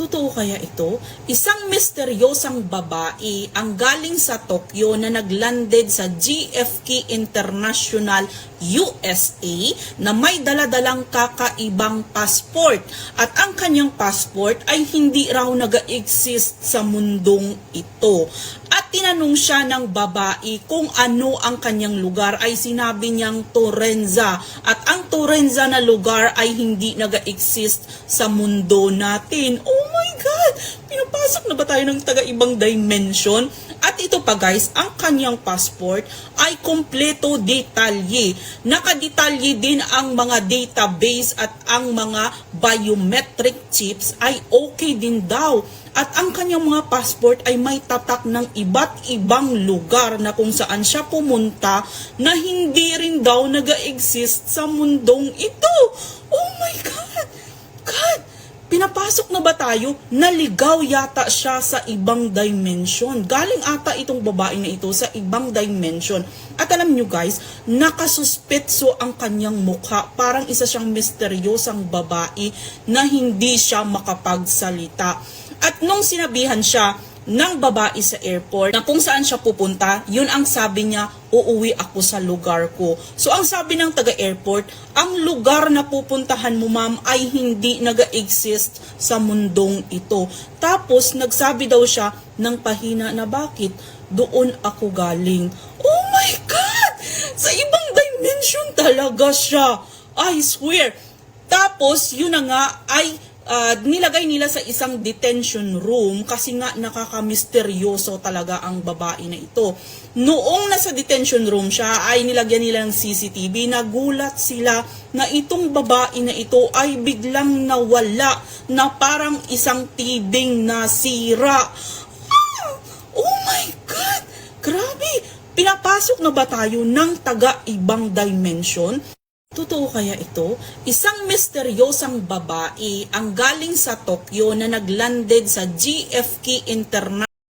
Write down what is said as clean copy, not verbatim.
Totoo kaya ito? Isang misteryosang babae ang galing sa Tokyo na naglanded sa JFK International, USA na may daladalang kakaibang passport. At ang kanyang passport ay hindi raw nag-exist sa mundong ito. At tinanong siya ng babae kung ano ang kanyang lugar, ay sinabi niyang Torenza. At ang Torenza na lugar ay hindi nag-exist sa mundo natin. Oh my God! Pinapasok na ba tayo ng taga-ibang dimension? At ito pa guys, ang kanyang passport ay kompleto detalye. Nakadetalye din ang mga database at ang mga biometric chips ay okay din daw. At ang kanyang mga passport ay may tatak ng iba't ibang lugar na kung saan siya pumunta na hindi rin daw nag-exist sa mundong ito. Oh my God! God! Pinapasok na ba tayo? Naligaw yata siya sa ibang dimension. Galing ata itong babae na ito sa ibang dimension. At alam nyo guys, nakasuspetso ang kanyang mukha. Parang isa siyang misteryosang babae na hindi siya makapagsalita. At nung sinabihan siya ng babae sa airport na kung saan siya pupunta, yun ang sabi niya, uuwi ako sa lugar ko. So ang sabi ng taga-airport, ang lugar na pupuntahan mo ma'am ay hindi nag-exist sa mundong ito. Tapos nagsabi daw siya ng pahina na bakit doon ako galing. Oh my God! Sa ibang dimension talaga siya. I swear. Tapos yun na nga ay nilagay nila sa isang detention room kasi nga nakakamisteryoso talaga ang babae na ito. Noong nasa detention room siya ay nilagyan nila ng CCTV, nagulat sila na itong babae na ito ay biglang nawala na parang isang tibing nasira. Oh my God! Grabe! Pinapasok na ba tayo ng taga-ibang dimension? Totoo kaya ito? Isang misteryosang babae ang galing sa Tokyo na naglanded sa JFK International